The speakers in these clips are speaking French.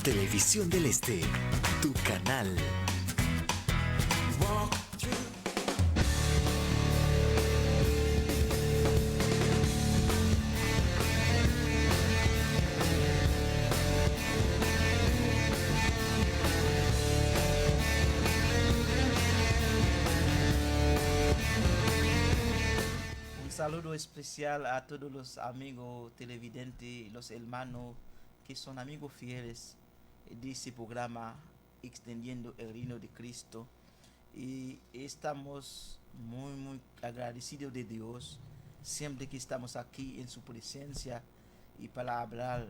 Televisión del Este, tu canal. Un saludo especial a todos los amigos televidentes, los hermanos que son amigos fieles de este programa Extendiendo el Reino de Cristo. Y estamos muy agradecidos de Dios siempre que estamos aquí en su presencia, y para hablar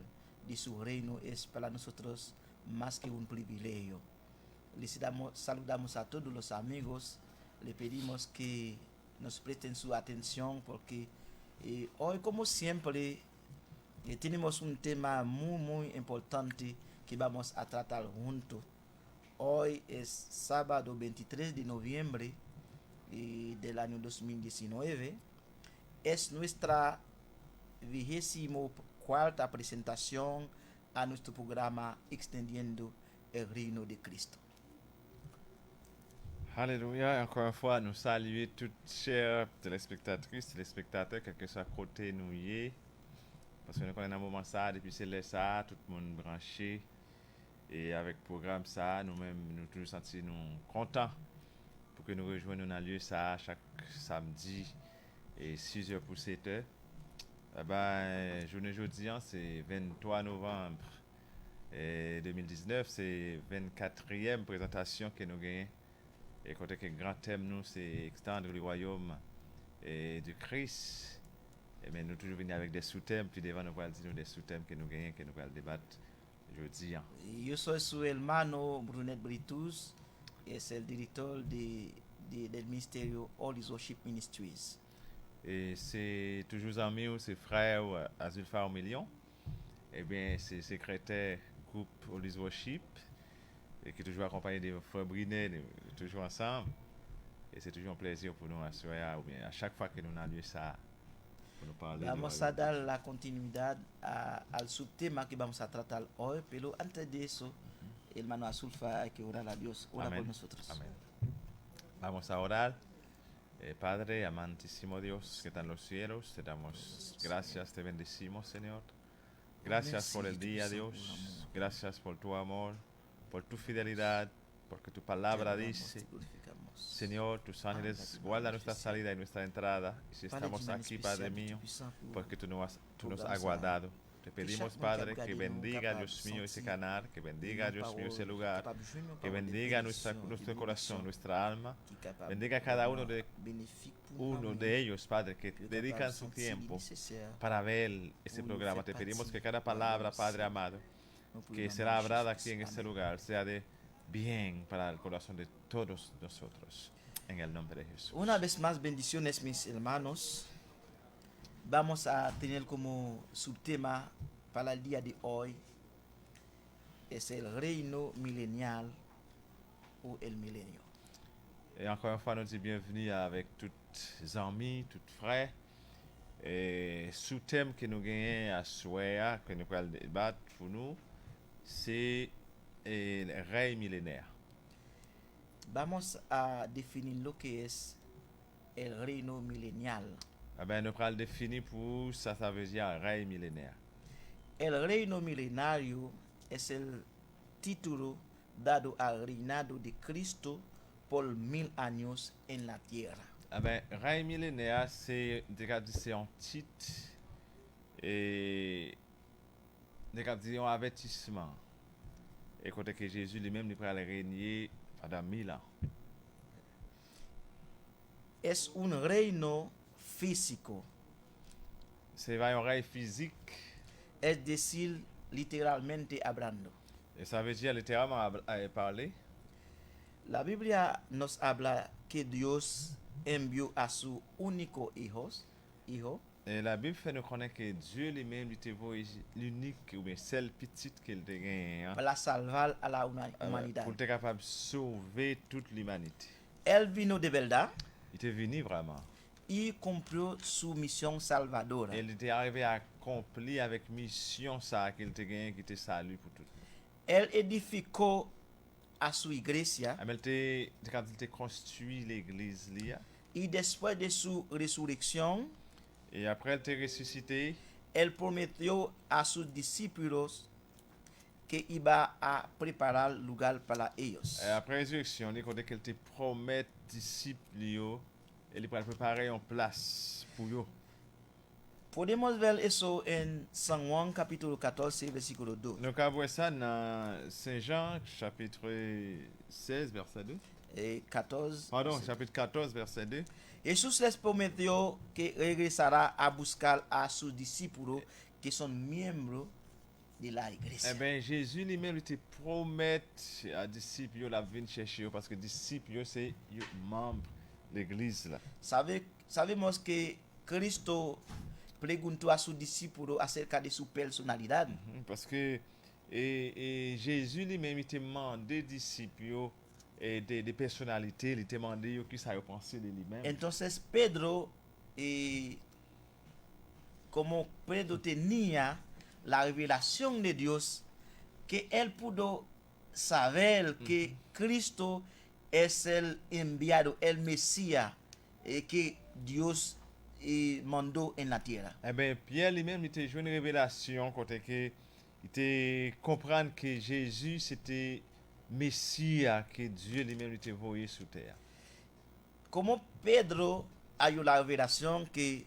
de su reino es para nosotros más que un privilegio. Saludamos a todos los amigos, le pedimos que nos presten su atención porque hoy, como siempre, tenemos un tema muy importante que vamos a tratar juntos. Hoy es sábado 23 de noviembre del año 2019. Es nuestra 24ª presentación a nuestro programa Extendiendo el Reino de Cristo. Alléluia, encore une fois, nous saluons toutes chères téléspectatrices, téléspectateurs, quel que soit côté nous y est. Parce que nous connaissons un moment ça, depuis c'est là ça, tout le monde branché. Et avec le programme ça, nous-mêmes, nous toujours sentis nous contents pour que nous rejoignions dans le lieu ça chaque samedi et 6h pour 7h. Eh ben, journée jeudi, c'est 23 novembre 2019, c'est 24e présentation que nous gagnons. Et côté que le grand thème, nous, c'est extendre le royaume du Christ. Et bien, nous toujours venir avec des sous-thèmes, puis devant nous allons dire des sous-thèmes que nous gagnons, que nous allons débattre jeudi. Yo soy su hermano Brunet Britus, es el director del ministerio All is Worship Ministries. Et c'est toujours ami ou c'est frère Azulfa Million. Et bien, c'est secrétaire groupe All is Worship. Et qui est toujours accompagné de frère Brinet, toujours ensemble. Et c'est toujours un plaisir pour nous à bien à chaque fois que nous avons lieu ça. Vamos a dar la continuidad al subtema que vamos a tratar hoy, pero antes de eso, hermano Azulfa, hay que orar a Dios. Ora Amén. por nosotros. Amén. Vamos a orar. Padre, amantísimo Dios que está en los cielos, te damos gracias, te bendecimos, Señor. Gracias por el día, Dios. Gracias por tu amor, por tu fidelidad, porque tu palabra dice, Señor, tus ángeles guardan nuestra salida y nuestra entrada. Y si estamos aquí, Padre mío, porque tú nos has guardado. Te pedimos, Padre, que bendiga, Dios mío, ese canal, que bendiga, Dios mío, ese lugar, que bendiga nuestro corazón, nuestra alma. Bendiga a cada uno de ellos, Padre, que dedican su tiempo para ver ese programa. Te pedimos que cada palabra, Padre amado, que será hablada aquí en este lugar, sea de bien para el corazón de todos nosotros. En el nombre de Jesús. Una vez más, bendiciones, mis hermanos. Vamos a tener como subtema para el día de hoy es el reino milenial o el milenio. Et encore une fois, nous disons bienvenue avec toutes les amis, toutes frères. Et sous-thème que nous gagnons à soir, que nous allons débattre pour nous, c'est le règne millénaire. Vamos a definir lo que es el reino milenial. Eh bien, nous allons définir pour ça, ça veut dire règne millénaire. El reino milenario es el título dado al reinado de Cristo por 1000 años en la tierra. Eh bien, règne millénaire, c'est un titre et un avertissement. Et côté que Jésus lui-même, il va régner pendant 1000 ans. Es un reino físico, C'est un règne physique. es decir, literalmente hablando. Et ça veut dire littéralement parler. La Biblia nos habla que Dios envió a su único hijo. Et la Bible fait nous connaître que Dieu lui-même était l'unique ou bien celle petite qu'il a gagné Para salvar a la humanidad. pour être capable de sauver toute l'humanité. Él vino de verdad Il était venu vraiment. y cumplió su misión salvadora. Et il était arrivé à accomplir avec mission ça qu'il était gagné, qui était salut pour tout le monde. él edificó a su iglesia quand il a construit l'église, y después de su resurrección, et après il a ressuscité, él prometió a sus discípulos que iba a preparar lugar para ellos. et après la résurrection, il a qu'il te promet disciples, et il va préparer une place pour eux. Podemos ver eso en San Juan capítulo 14, versículo 2. Nous avons vu ça dans Saint Jean, chapitre 16, verset 2. 14. Pardon, chapitre 14, verset 2. Jesús les prometió que regresará a buscar a sus discípulos que son miembros de la iglesia. Eh bien, Jésus lui-même il te promet à disciples la venir chercher eux, parce que disciples c'est membre de l'église là. Sabemos que Cristo preguntó a sus discípulos acerca de su personalidad. Parce que et Jésus lui-même il te demandé disciples et des personnalités, il te demandé qui ça pensé de lui-même. Entonces Pedro, como Pedro tenía la revelación de Dios, que él pudo saber que Cristo es el enviado, el Mesías que Dios mandó en la tierra. Eh bien, Pierre lui-même, il a joué une révélation côté que il te comprendre que Jésus c'était Messie que Dieu lui-même il t'a envoyé sur terre. Como Pedro halló la revelación que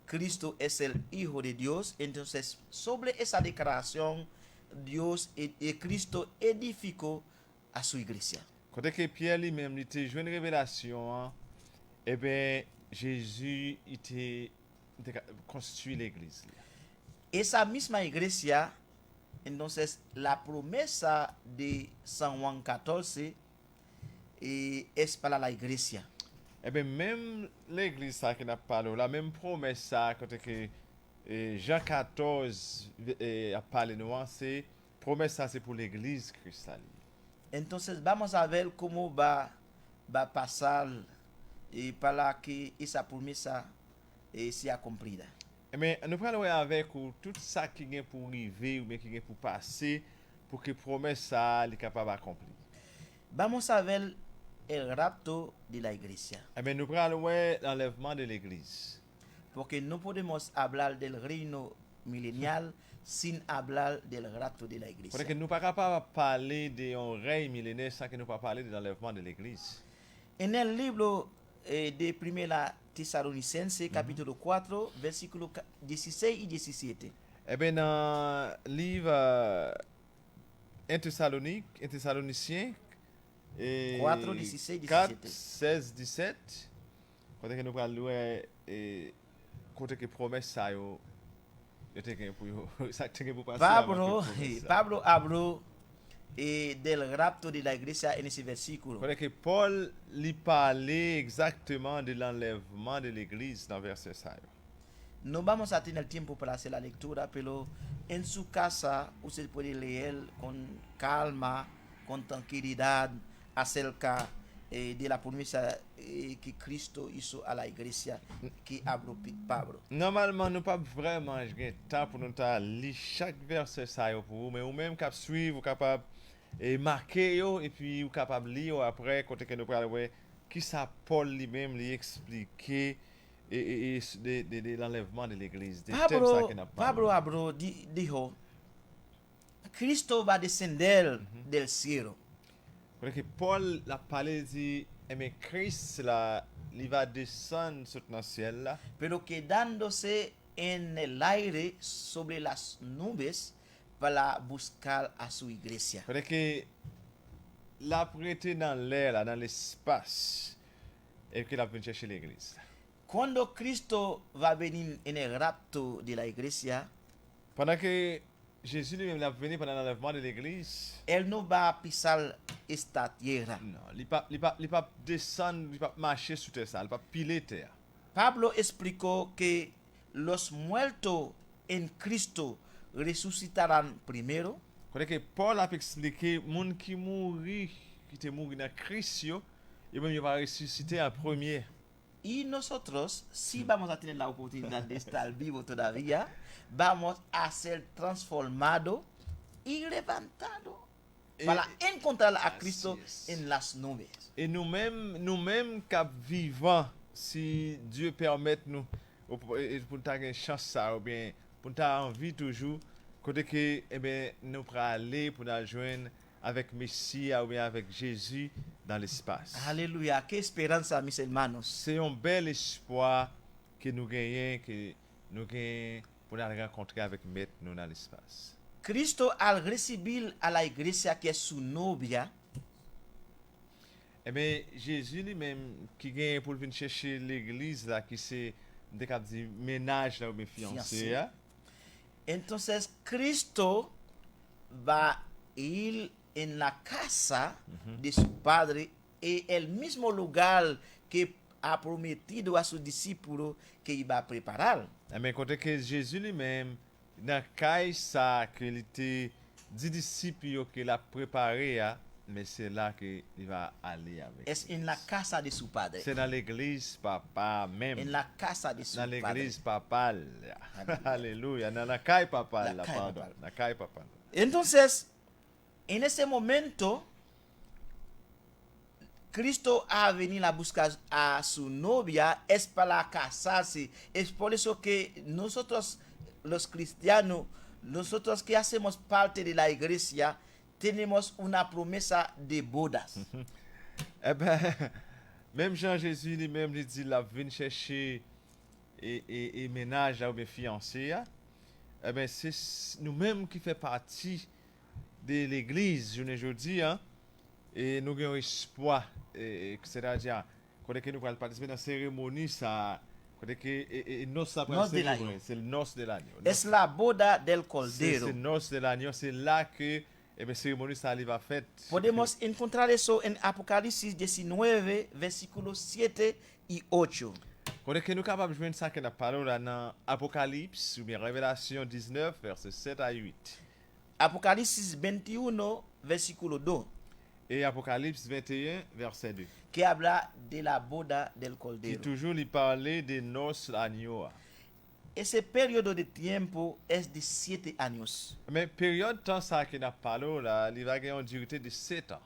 Cristo es el Hijo de Dios, entonces sobre esa declaración Dios y Cristo edificó a su iglesia. Côté que Pierre lui-même il t'a joué une révélation, eh bien Jésus il t'a construit l'église. Esa misma iglesia, entonces la promesa de San Juan 14 es para la iglesia. Eh bien, même l'église ça qui n'a pas la même promesse ça côté que Jean 14 a parlé nous, c'est promesse ça c'est pour l'église cristalline. Entonces vamos a ver cómo va a pasar para que esa promesa sea cumplida. Mais nous allons avec tout ça qui est pour arriver ou bien qui est pour passer pour que promesse ça soit capable d'accomplir. Vamos a ver el rapto de la iglesia. Mais nous allons voir l'enlèvement de l'église. Porque no podemos hablar del reino milenial sin hablar del rapto de la iglesia. Parce que nous ne sommes pas capables de parler d'un règne millénaire sans que nous ne parler de l'enlèvement de l'église. En el libro de Primera Tesalonicense, capítulo 4, versículos 16 y 17. Eh bien, dans le livre 1 Thessaloniciens, 4, 16, 4, 17. 16, 17, quand nous parlons de côté que promesse ça, yo te gagne pour passer. Pablo habló del rapto de la iglesia en ese versículo. Quand que Paul lui parlait exactement de l'enlèvement de l'église dans verset ça. No vamos a tener tiempo para hacer la lectura, pero en su casa usted puede leer con calma, con tranquilidad acerca de la promesa que Cristo hizo a la iglesia que habló Pablo. Normalement, nous pas vraiment de temps pour nous lire chaque verset ça pour vous, mais ou même cap suivre, ou capable marquer yo et puis ou capable lire après quand que nous parlons qui ça Paul lui-même lui expliquer et de l'enlèvement de l'église. Pablo habló, dijo, Cristo va a descender del cielo. Parce que Paul a parlé de mais Christ là, il va descendre sur le ciel là. Pero quedándose en el aire sobre las nubes para buscar a su iglesia. Parce que la prêté dans l'air là, dans l'espace et qu'il a venu chercher l'église. Cuando Cristo va a venir en el rapto de la iglesia, Pendant que Jésus lui-même est venu pendant l'enlèvement de l'église, él no va a pisar esta tierra. non, il pas descendre, il pas marcher sur terre, il pas piler terre. Pablo explicó que los muertos en Cristo resucitarán primero. Quand que Paul a expliqué moun qui mourit, qui était mort dans Christ, et même il va ressusciter en premier. Y nosotros, si vamos a tener la oportunidad de estar vivo todavía, vamos a ser transformados y levantados para encontrar a Cristo Así es. en las nubes. Et nous-mêmes qui vivons, si Dieu permet nous, pour nous avoir une chance ça, ou bien pour nous avoir envie toujours, côté que eh ben, nous pourrons aller pour nous joindre avec Messie ou bien avec Jésus dans l'espace. Aleluya, qué esperanza, mis hermanos. C'est un bel espoir que nous gagnons pour nous rencontrer avec Maître nous dans l'espace. Cristo al recibir a la iglesia que es su novia, Eh bien, Jésus lui-même qui gagne pour venir chercher l'église là, qui c'est des cas de ménage là ou bien fiancé. Fiancé. Entonces Cristo va a ir en la casa de su padre y el mismo lugar que ha prometido a sus discípulos que iba a preparar. Eh bien, quand que Jésus lui-même, dans le cas ça qu'il était 10 disciples qu'il a préparé, mais c'est là qu'il va aller avec. Es en la casa de su padre. C'est dans l'église papa même. En la casa de su Dans padre. l'église papa. Là. Alléluia. Dans la caille papa La là, caille pardon. papa. La caille papa. Entonces, en ese momento, Cristo ha venido a buscar a su novia, es para casarse. Es por eso que nosotros, los cristianos, nosotros que hacemos parte de la iglesia, tenemos una promesa de bodas. Eh ben, même Jean-Jésus lui-même, il dit, là, vient chercher et ménage là, ou bien fiancé. Eh ben, c'est nous-mêmes qui fait partie de l'église, je ne dis, hein, et nous avons espoir, c'est-à-dire, quand nous allons participer dans la cérémonie, ça, quand que noce ça Noce de célébrer, l'agneau. c'est le noce de l'agneau. Es la boda del C'est Cordero. le noce de l'agneau, c'est là que la cérémonie ça va faite. Podemos encontrar eso en Apocalipsis 19, versículos 7 y 8. Quand que nous sommes capables de jouer ça que nous parlons là dans Apocalypse ou bien Révélation 19, versets 7 à 8. Apocalipsis 21, versículo 2, Et Apocalypse 21, verset 2. que habla de la boda del Qui Cordero. toujours lui parlait des noces l'agneau. Ese periodo de tiempo es de 7 años. Mais période temps ça que nous parlons là, il va avoir une durée de 7 ans.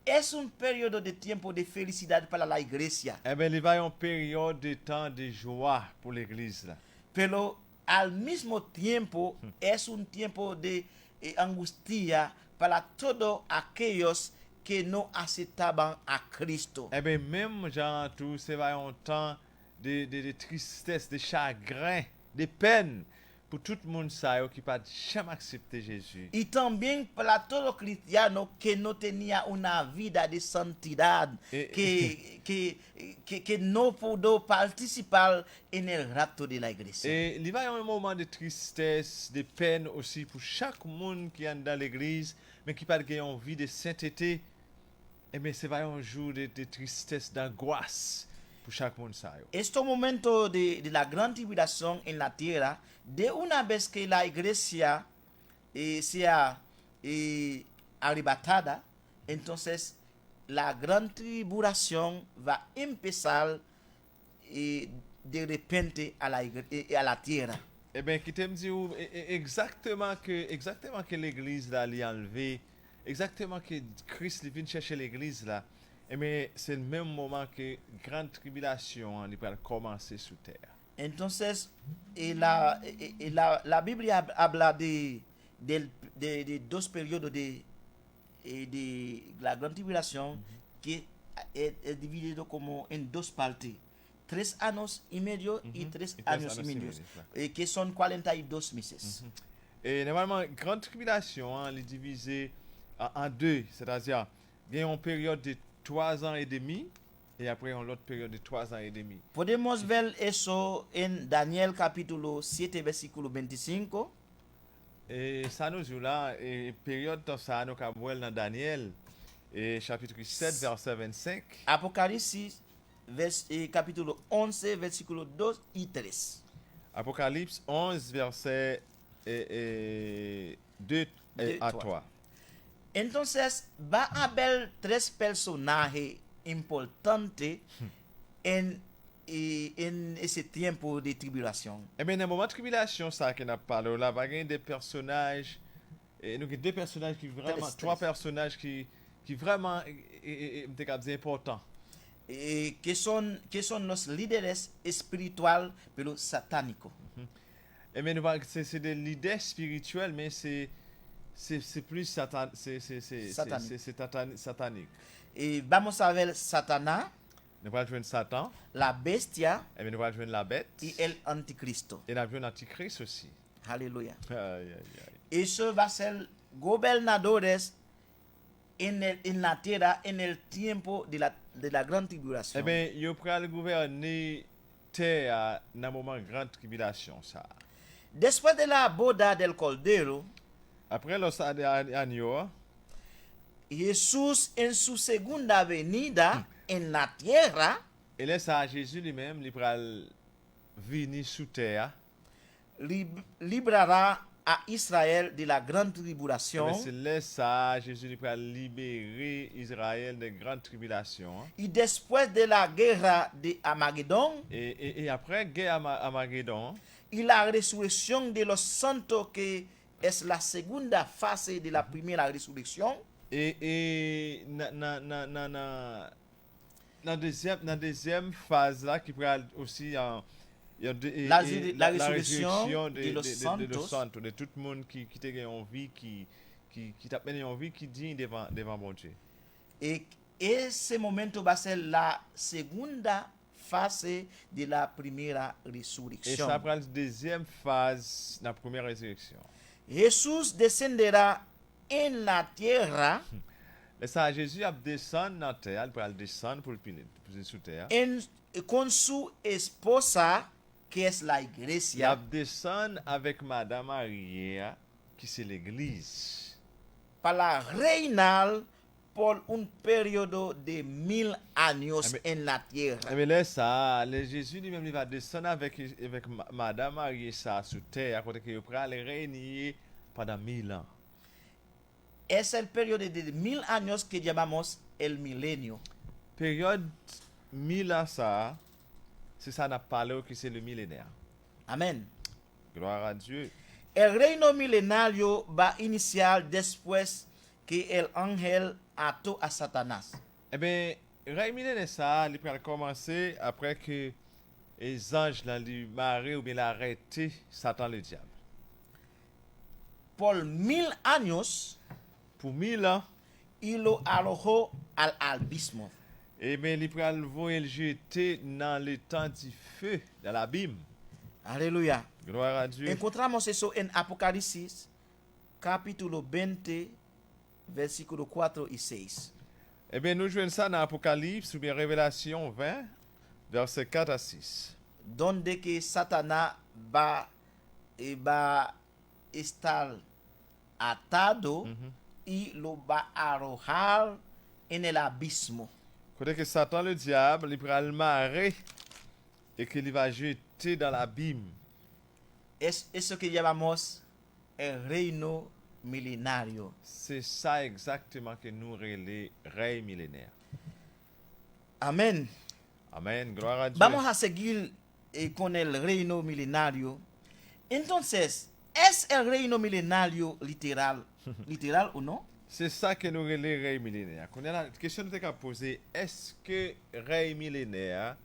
Es un periodo de tiempo de felicidad para la iglesia, Eh bien, il va y avoir une période de temps de joie pour l'église là. pero al mismo tiempo es un tiempo de angustia para todos aquellos que no aceptaban a Cristo. Eh bien, même genre tout, c'est va y avoir un temps de tristesse, de chagrin, de peine pour tout le monde ça qui pas jamais accepté Jésus. Y también para todo cristiano que no tenía una vida de santidad, que no pudo participar en el rapto de la iglesia. Et il va y avoir un moment de tristesse, de peine aussi pour chaque monde qui est dans l'église, mais qui pas de envie de sainteté. Eh bien, c'est va y avoir un jour de tristesse, d'angoisse pour chaque monde ça. Este momento de la gran tribulación en la tierra, de una vez que la iglesia sea arrebatada, entonces la gran tribulación va a empezar de repente a la tierra. Eh bien, qui t'aime dire exactement que l'église là, l'y enlevé, exactement que Christ vient chercher l'église là. Eh bien, c'est le même moment que grande tribulation hein, va commencer sur terre. Entonces, la Biblia habla de dos periodos de la gran tribulación que es dividido como en dos partes. 3 años y medio y 3 años y medio, que son 42 meses. Et normalement, grande tribulation, hein, elle est divisée en deux. C'est-à-dire, il y a une période de 3 ans et demi et après une autre période de 3 ans et demi. Podemos ver eso en Daniel capítulo 7, versículo 25. Et ça nous joue là, et période de ça, nous avons vu dans Daniel, et chapitre 7, verset 25. Apocalipsis capítulo 11, versículo 2 y 3. Apocalypse 11, verset 2 à 3. Entonces va a haber 3 personajes importantes en ese tiempo de tribulación. Eh bien, dans le moment de tribulation, ça qu'on a parlé, là, il va y avoir des personnages Et nous avons deux personnages qui vraiment, Très trois stress. personnages qui vraiment importants. Que son los líderes espirituales pero satánicos. Et mais c'est des leaders spirituels, mais c'est plus satanique. Et vamos a ver Satanás, Nous allons jouer Satan, la bestia et nous allons jouer la bête, y el anticristo. et nous allons jouer l'antichrist aussi. Aleluya. Aïe, aïe, aïe. Eso va a ser gobernadores en la tierra en el tiempo de la gran Eh tribulación. bien, ils prennent gouverner terre dans un moment de grande tribulation. Ça. Después de la boda del Cordero, Après los años, Jesús en su segunda venida en la tierra et là, ça, Jésus lui-même, il va venir sous terre. librará a Israel de la gran Eh tribulación. bien, c'est là, ça, Jésus va libérer Israël de grande tribulation. Y después de la guerra de Armagedón Et après, guerre Armageddon, y la resurrección de los santos, que es la segunda fase de la primera resurrección, et dans deuxième phase là, qui pourra aussi La résurrection de los de santos. santos, de tout le monde qui a envie, qui t'a mené en vie, qui dit devant mon Dieu. y ese momento va a ser la segunda fase de la primera Et resurrección. ça prend la deuxième phase dans la première résurrection. Jesús descenderá en la tierra Et ça, Jésus a descendu dans la terre, il va descendre pour le sous terre. con su esposa, que es la Il a iglesia, descendu avec Madame Maria, qui c'est l'église. para reinar por un periodo de 1000 años Amén. en la tierra. Mais là, ça, Jésus lui-même, il va descendre avec Madame Marie ça sous terre, à côté qu'il va régner pendant 1000 ans. Es el periodo de 1000 años que llamamos el milenio. Période 1000 ans, ça, c'est ça n'a parlé que c'est le millénaire. Amén. Gloire à Dieu. El reino milenario va a iniciar después que el ángel ató a Satanás. Eh bien, le règne millénaire, ça, il va commencer après que les anges l'ont marré ou bien l'arrêté Satan le diable. Por 1000 años Pour 1000 ans, y lo arrojó al abismo. eh bien, il va le jeter dans le temps du feu, dans l'abîme. Aleluya. Gloire à Dieu. Encontramos eso en Apocalipsis capítulo 20, versículo 4 y 6. Eh bien, nous jouons ça dans Apocalypse ou bien Révélation 20, versets 4 à 6. Donde que Satanás va a estar atado y lo va a arrojar en el abismo. Côté que Satan, le diable, il va le marrer et qu'il va jeter dans l'abîme. Es eso que llamamos el reino milenario. C'est ça exactement que nous relais règne millénaire. Amén. Amen. Gloire à Dieu. Vamos a seguir con el reino milenario. Entonces, ¿es el reino milenario literal? ¿Literal o no? C'est ça que nous relais règne millénaire. Qu'on a la question que tu as posée, est-ce que règne millénaire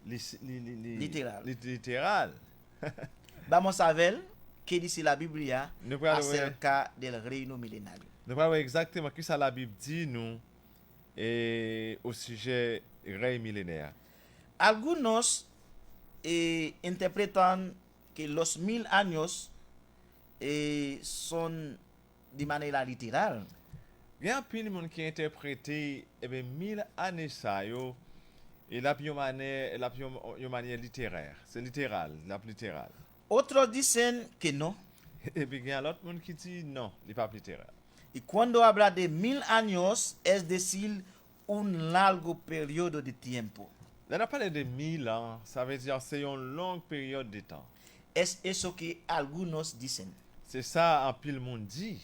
littéral? Vamos a ver qué dice la Biblia Nous allons voir acerca del reino milenario. exactement ce que la Bible dit nous et au sujet règne millénaire. Algunos interpretan que los 1000 años son de manera literal. Il y a un peu de monde qui a interprété 1000 années ça yo et la manière littéraire, c'est littéral, la littéral. Otros dicen que no. Et puis il y a l'autre monde qui dit non, il n'est pas littéral. Y cuando habla de 1000 años, es decir, un largo periodo de tiempo. Là, on a parlé de 1000 ans, ça veut dire c'est une longue période de temps. Es eso que algunos dicen. C'est ça en pile monde dit.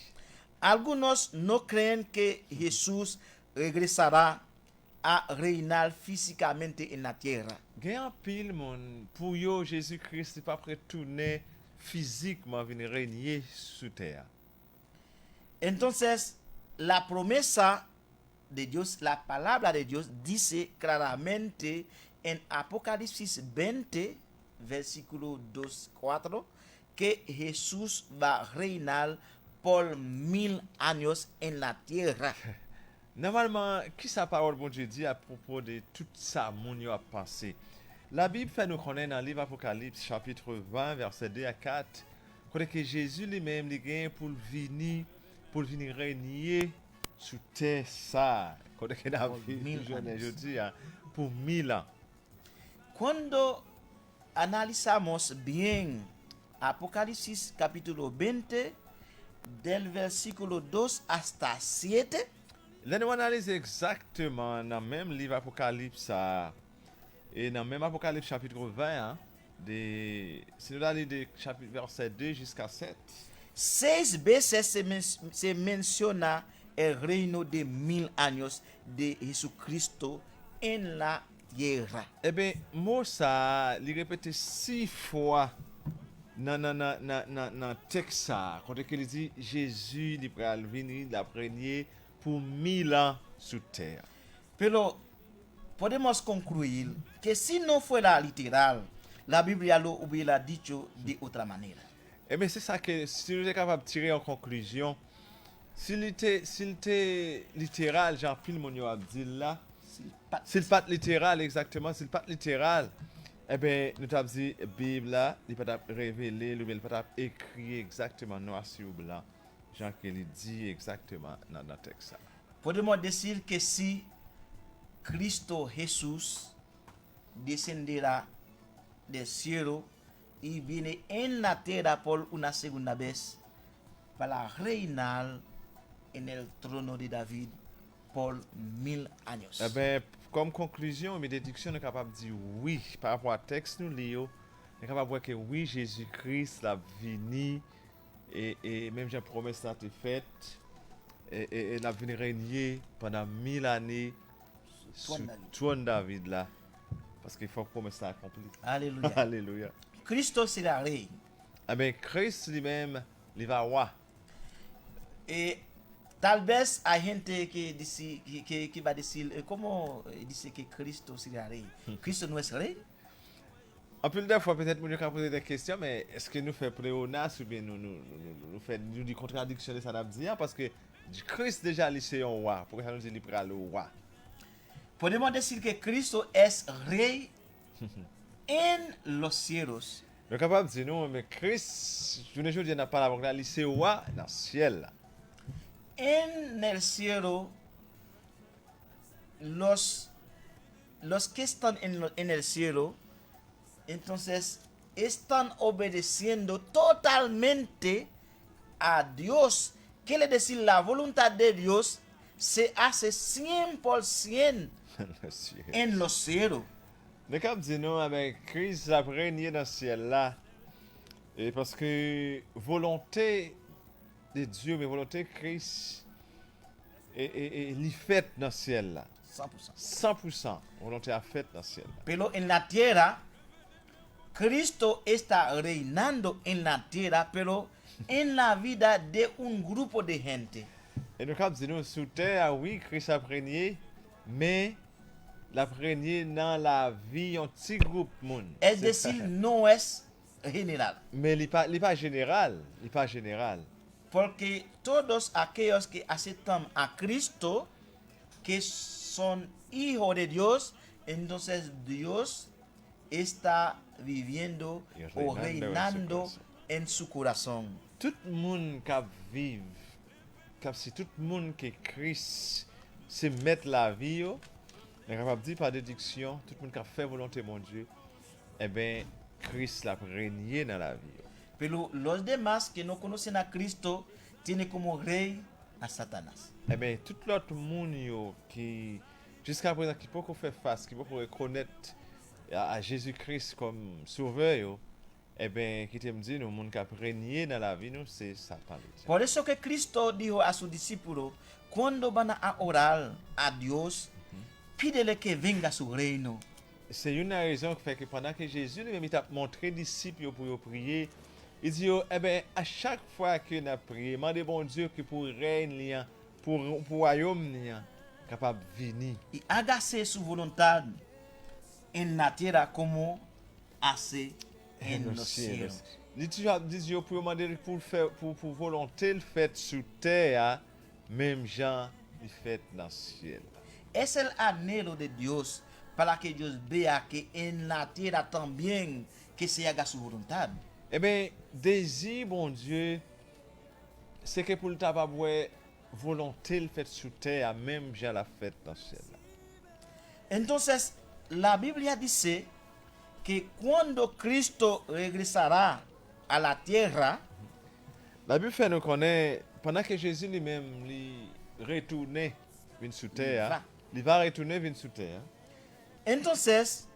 Algunos no creen que Jesús regresará a reinar físicamente en la tierra. Il y a un pile monde pour yo Jésus-Christ n'est pas prêt de tourner physiquement venir régner sur terre. Entonces, la promesa de Dios, la palabra de Dios dice claramente en Apocalipsis 20, versículo 2-4, que Jesús va a reinar por 1000 años en la tierra. Normalement, qui sa parole bon Dieu dit à propos de tout ça, moun yo a pensé? La Bible fait nous connaître dans le livre Apocalypse, chapitre 20, verset 2 à 4, que Jésus lui-même, il gagne pour venir régner sous terre ça. Quand il a vu, 1000 je dis, pour 1000 ans. Cuando analizamos bien Apocalipsis capítulo 20, del versículo 2 hasta 7, Là, nous analysons exactement dans le même livre Apocalypse, et dans le même Apocalypse chapitre 20, si nous allons de chapitre verset 2 jusqu'à 7, 6 veces se menciona el reino de 1000 años de Jesucristo en la tierra. eh bien, mot ça, il répète 6 fois dans le texte ça, quand il dit Jésus, il va venir, il va régner pour 1000 ans sur terre. Pero podemos concluir que si no fuera literal, la Biblia lo hubiera dicho de otra manera. Eh bien, c'est ça que si nous sommes capables de tirer en conclusion, s'il était littéral, Jean-Pil Monio a dit là, s'il pas littéral exactement, s'il pas littéral, eh bien, nous avons dit Bible là, il peut pas révéler, il peut pas écrire exactement noir sur blanc, Jean qu'il dit exactement dans le texte. Podemos decir que si Cristo Jesús descenderá del cielo y viene en la tierra por una segunda vez para reinar en el trono de David por 1000 años. Eh bien, comme conclusion, mes déductions, nous sommes capables de dire oui par rapport au texte, nous lisons, nous sommes capables de voir que oui, Jésus-Christ l'a venu et même j'ai promesse là été faite et l'a venu régner pendant 1000 années sur trône David là parce qu'il faut que promesse ça accomplie. Alléluia. Alléluia. Cristo será rey. Eh bien, Christ lui-même, il va roi. Y tal vez hay gente que va a decir, ¿cómo dice que Cristo será rey? ¿Cristo no es rey? En plus de fois, peut-être, nous avons posé des questions, mais est-ce que nous faisons pléonasme ou bien nous faisons des contradictions de ça n'a dit parce que Christ déjà c'est un roi. Pourquoi ça nous dit qu'il est le roi? Podemos decir que Cristo es rey en los cielos. Nous sommes capables de dire non, mais Christ, je ne dis pas la parole, il est roi dans le ciel. En el cielo, los que están en el cielo, entonces están obedeciendo totalmente a Dios. Quiere decir, la voluntad de Dios se hace 100% en los cielos. Nous sommes capables de dire non, mais Christ a régné dans le ciel là. Et parce que volonté de Dieu, mais volonté de Christ est faite dans le ciel là. 100%. 100% volonté a faite dans le ciel. Pero en la tierra, Cristo está reinando en la tierra, pero en la vida de un grupo de gente. Et nous sommes dit sur terre, oui, Christ a régné, mais la régné dans la vie un petit groupe monde. Es decir, no es general. Mais il n'est pas général, il n'est pas général. Porque todos aquellos que aceptan a Cristo, que son hijos de Dios, entonces Dios está viviendo o reinando en su corazón. Tout le monde qui vit, si tout le monde qui Christ se met la vie, on est capable de dire par déduction, tout le monde qui a fait volonté mon Dieu, eh bien, Christ l'a régné dans la vie. Pero los demás que no conocen a Cristo tienen como rey a Satanás. Eh bien, tout l'autre monde qui, jusqu'à présent, qui peut faire face, qui peut reconnaître à Jésus-Christ comme sauveur, eh bien, qui te me dit, le monde qui a régné dans la vie, c'est Satan. Por eso que Cristo dijo a sus discípulos, cuando van a orar a Dios, pídele que venga su reino. C'est une raison qui fait que pendant que Jésus lui-même t'a montré aux disciples pour prier, Il dit, eh ben, à chaque fois que nous avons prié, demandez bon Dieu que pour règne, pour royaume, capable de venir. E hágase su voluntad en la tierra como hace en los cielos. Il dit, pour demander pour volonté le fait sous terre, même Jean, il fait dans le ciel. Es el anhelo de Dios para que Dios vea que en la tierra también que se haga su voluntad. Eh bien, désir, bon Dieu, c'est que pour le tabac, volonté le fait sous terre, même Jean l'a fait dans le ciel. Entonces, la Biblia dice que cuando Cristo regresará a la tierra, La Bible fait nous connaître, pendant que Jésus lui-même retourné vient sous terre, il va retourner vient sous terre. entonces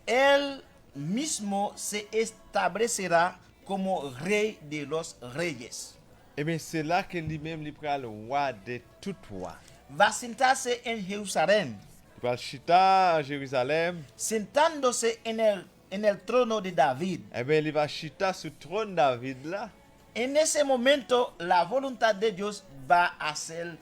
él mismo se establecerá como rey de los reyes. Eh bien, c'est là que lui-même il prend le roi de tout roi. Va sentarse en Jerusalén, Il va chita à Jérusalem. sentándose en el trono de David. Eh bien, il va chita sur le trône David là. En ese momento, la voluntad de Dios va a ser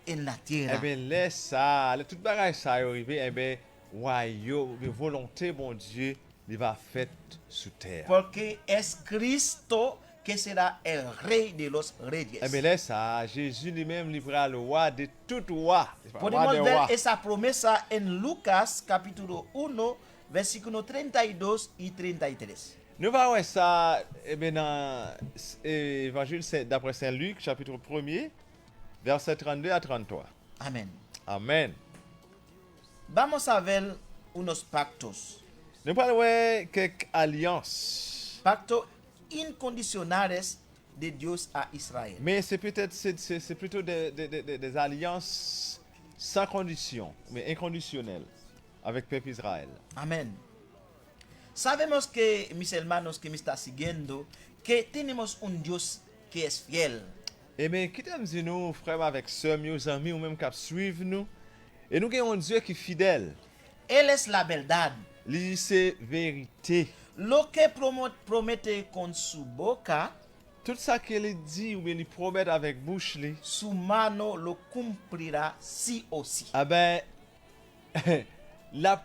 en la Eh tierra. bien, laisse ça, tout bagage ça arrivé, eh bien, royaume, volonté, bon Dieu, il va faire sur terre. Porque es Cristo que será el rey de los reyes. Eh bien, laisse ça, Jésus lui-même livrera le roi de tout roi. Podemos ver esa promesa en Lucas capítulo 1, versículo 32 y 33. Nous allons voir ça eh bien, dans l'Évangile d'après Saint Luc, chapitre 1er, versets 32 à 33. Amén. Amen. Vamos a ver unos pactos. Nous allons voir quelques alliances. Pactos incondicionales de Dios a Israël. Mais c'est peut-être c'est plutôt des alliances sans condition, mais inconditionnelles avec le peuple Israël. Amén. Sabemos que, mis hermanos que me están siguiendo, que tenemos un Dios que es fiel. Eh bien, qui t'aime dire nous, frères, avec sœurs, nos amis, ou même qui suivent nous, et nous avons un Dieu qui est fidèle. Él es la verdad. Lui, c'est vérité. Lo que promete con su boca, Tout ça qu'il dit ou bien il promet avec bouche, su mano lo cumplirá sí o sí. ah ben, l'a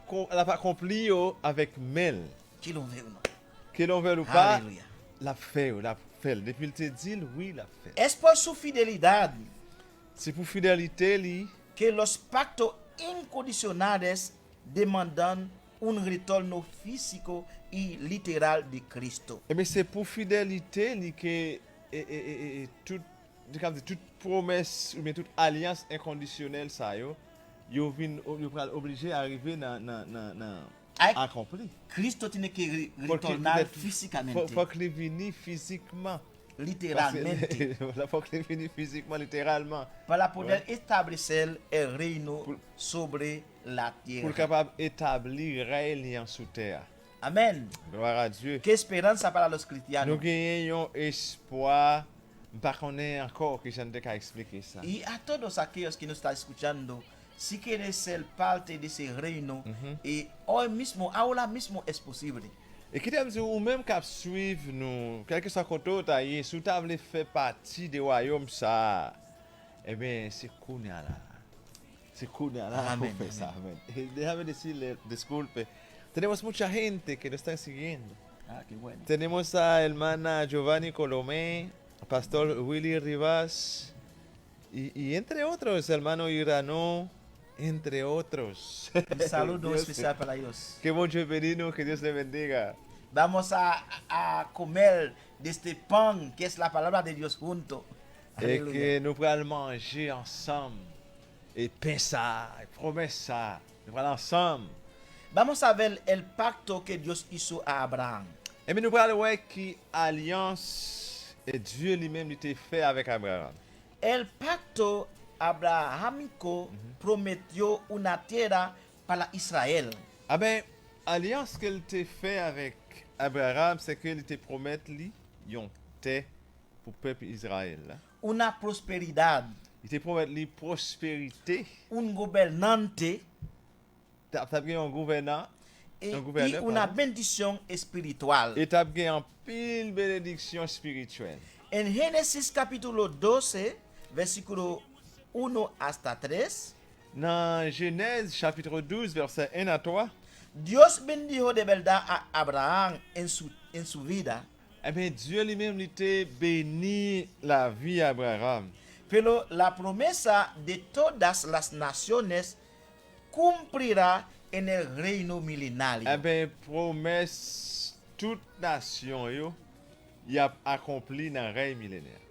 accompli avec mail. Qui l'on veut ou non. Que l'on veut ou pas, Alléluia. l'a fait. Depuis qu'il te dit, oui, l'a fait. Es por su fidelidad C'est pour fidélité, lui. que los pactos incondicionales demandan un retorno físico y literal de Cristo. Eh bien, c'est pour fidélité lui, que toute promesse ou bien toute alliance inconditionnelle, ça, yo obligé à arriver dans accompli. Cristo tiene que Porque retornar il físicamente, faut qu'il vienne physiquement. literalmente, Il faut qu'il vienne physiquement, littéralement. para poder establecer el reino sobre la Pour tierra. capable d'établir règne sous terre. Amén. Gloire à Dieu. Qué esperanza para los Nous cristianos. gagnons espoir. Je ne connais pas encore que je ne peux expliquer ça. Y a todos aquellos que nos están escuchando, si quieres ser parte de ese reino, y hoy mismo, ahora mismo es posible. Et qui t'aime dire, ou même qu'à suivre nous, quel que soit côté où tu si tu veux faire partie du royaume, ça, eh bien, c'est Kounia là. C'est Kounia là Amen, pour faire ça. Amen. Y déjame decirle, disculpe, tenemos mucha gente que nos está siguiendo. Ah, qué bueno. Tenemos a hermana Giovanni Colomé, pastor Willy Rivas, y entre otros, hermano Irano, entre otros. Un saludo Dios- especial para ellos. Qué mucho benigno, que Dios le bendiga. Vamos a comer de este pan que es la palabra de Dios junto. Et Aleluya. que nous allons manger ensemble. Et pain ça, et promet ça. Nous allons ensemble. Vamos a ver el pacto que Dios hizo a Abraham. Et bien nous allons voir qui alliance et Dieu lui-même était fait avec Abraham. El pacto abrahámico prometió una tierra para Israel. Ah ben, alliance qu'elle t'a fait avec Abraham, c'est qu'il te promet lui, yon terre pour le peuple Israël. Là. Una prosperidad, Il te promet lui prospérité. un gobernante T'as bien un gouvernant. y gouverneur, una pardon. bendición espiritual. Et t'as gagné en pile bénédiction spirituelle. En Génesis capítulo 12, versículo 1 hasta 3, Dans Genèse chapitre 12, verset 1 à 3, Dios bendijo de verdad a Abraham en su vida, eh bien, Dieu lui-même il était béni la vie d'Abraham. pero la promesa de todas las naciones cumplirá en el reino milenario. Eh bien, promesse toute nation, yo, il a accompli dans le règne millénaire.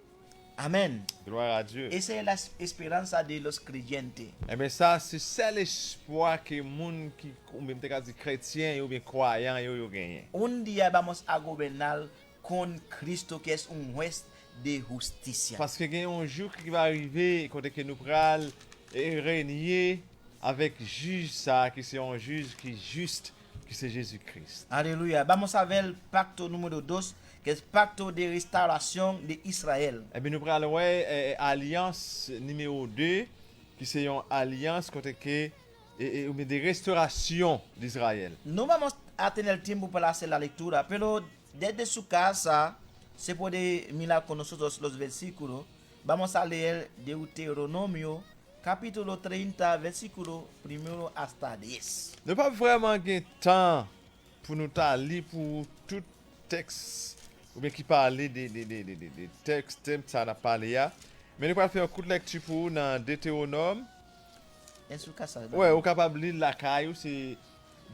Amén. Gloire à Dieu. Esa es la esperanza de los creyentes. Eh bien, ça, c'est ça l'espoir que les gens qui, ou même des chrétiens ou bien croyants, yo gagné. Un día vamos a gobernar con Cristo, que es un juez de justicia. Parce que il y a un jour qui va arriver, quand que nous pral régner avec juge ça, qui c'est un juge qui est juste, qui c'est Jésus-Christ. Aleluya. Vamos a ver el pacto número 2, que es pacto de restauración de Israel. Eh bien, nous pral ouais alliance numéro 2, qui c'est une alliance quand que ou bien de restauration d'Israël. No vamos a tener tiempo para hacer la lectura, pero desde su casa se puede mirar con nosotros los versículos. Vamos a leer Deuteronomio capítulo 30, versículo 1 hasta 10. Nous pas vraiment de temps pour nous lire pour tout texte ou bien qui parle des textes ça n'a parlé là. Mais nous allons faire un coup de lecture pour vous dans Deutéronome. En su casa. Ouais, vous capable de lire la caillou, c'est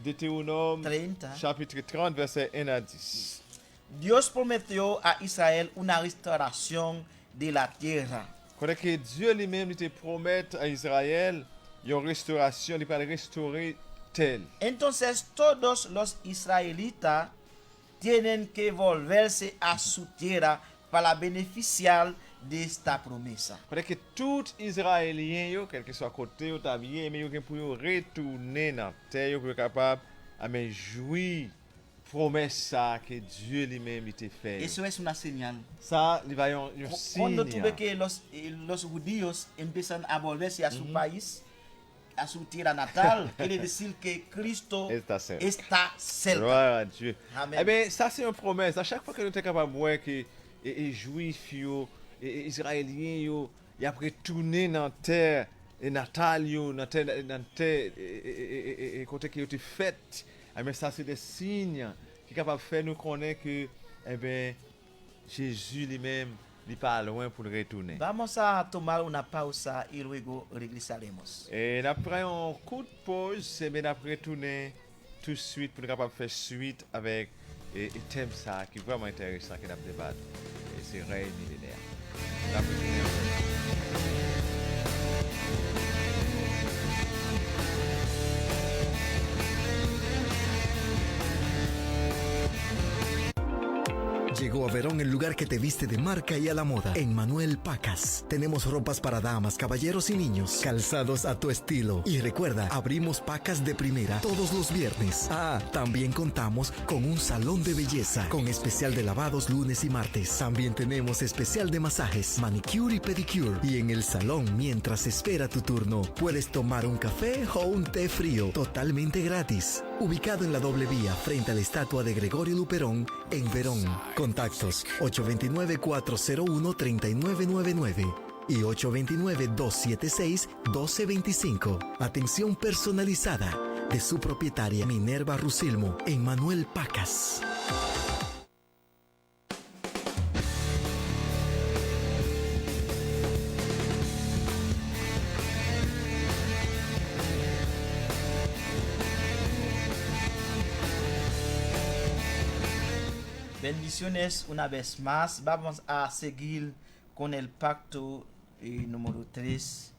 Deutéronome 30. chapitre 30 verset 1 à 10. Dios prometió a Israel una restauración de la tierra. Quand que Dieu lui-même il te promet à Israël une restauration, il va le restaurer tel. Entonces todos los israelitas tienen que volverse a su tierra para beneficiar de esta promesa. Quand que tout Israélien yo, quel que soit côté ou ta bien, mais yo gen pour yo retourner dans terre yo pour capable à mais jouir promesse ça que Dieu lui-même il te fait. Eso es una señal. Ça, il va un Cuando signe. tú ves que los judíos empiezan a volverse a su país, a su tierra natal, quiere decir que Cristo Está cerca. está cerca. Gloire à Dieu. Amen. Eh bien, ça c'est une promesse. À chaque fois que nous sommes capables de voir que les Juifs, les Israéliens, ils ont retourné dans la terre natale, dans la terre côté qui a été faite, eh bien, ça c'est des signes qui sont capables de faire nous connaître que eh bien, Jésus lui-même n'est pas loin pour le retourner. Vamos a tomar una pausa y luego regresaremos. Et après un coup de pause, c'est bien après retourner tout de suite pour être capable de faire suite avec un thème ça qui est vraiment intéressant qu'on a débattu. Et c'est règne millénaire. La prochaine. Llegó a Verón el lugar que te viste de marca y a la moda. En Manuel Pacas. Tenemos ropas para damas, caballeros y niños. Calzados a tu estilo. Y recuerda, abrimos pacas de primera todos los viernes. Ah, también contamos con un salón de belleza. Con especial de lavados lunes y martes. También tenemos especial de masajes, manicure y pedicure. Y en el salón, mientras espera tu turno, puedes tomar un café o un té frío. Totalmente gratis. Ubicado en la doble vía frente a la estatua de Gregorio Luperón en Verón. Contactos 829-401-3999 y 829-276-1225. Atención personalizada de su propietaria Minerva Rusilmo en Manuel Pacas. Bendiciones una vez más. Vamos a seguir con el pacto número 3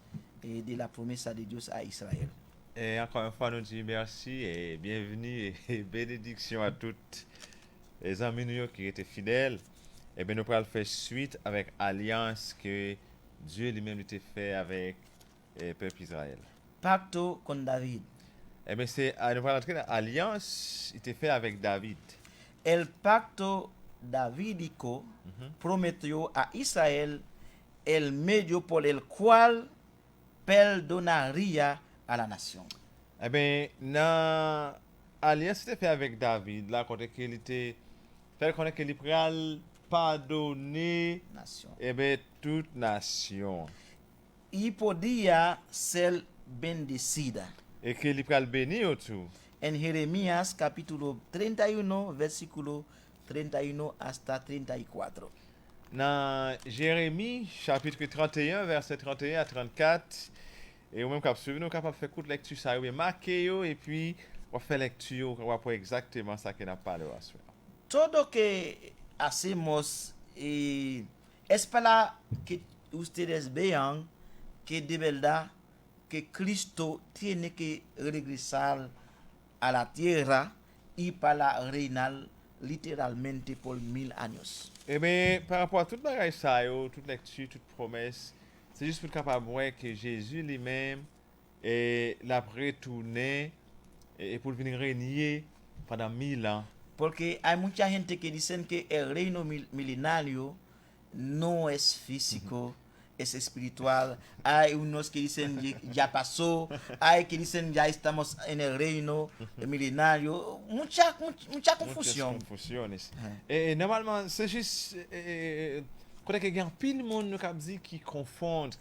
de la promesa de Dios a Israël. Et encore une fois, nous disons merci et bienvenue et bénédiction à toutes les amis nous qui étaient fidèles. Et bien, nous pourrons faire suite avec l'alliance que Dieu lui-même était fait avec le peuple Israël. Pacto con David. Et bien, nous pourrons entrer dans l'alliance qui était fait avec David. El pacto davídico prometió a Israel el medio por el cual perdonaría a la nación. Eh bien, dans alliance était fait avec David, là, quand il était fait connaître qu'il pral pardonner, Nation. toute nation. Y podía ser bendecida. Et qu'il pral bénir tout. En Jeremías capítulo 31, versículo 31 hasta 34. Dans Jérémie, chapitre 31, verset 31 à 34, et ou même quand suivre, nous capable faire courte lecture ça, ou bien marquer yo, et puis on fait lecture, on va pour exactement ça qu'on a parlé à ce soir. Todo que hacemos es para que ustedes vean que de verdad que Cristo tiene que regresar a la tierra y para reinar literalmente por 1000 años. Eh bien, par rapport à toute bagage ça, toute lecture, toute promesse, c'est juste pour être capable de voir que Jésus lui-même l'a retourné et pour venir régner pendant 1000 ans. Porque hay mucha gente que dicen que el reino milenario no es físico, es espiritual. Hay unos que dicen ya pasó, hay que dicen ya estamos en el reino milenario. Mucha confusión. Muchas confusiones. Et normalement, c'est juste quand il y a un pile de monde qui confondent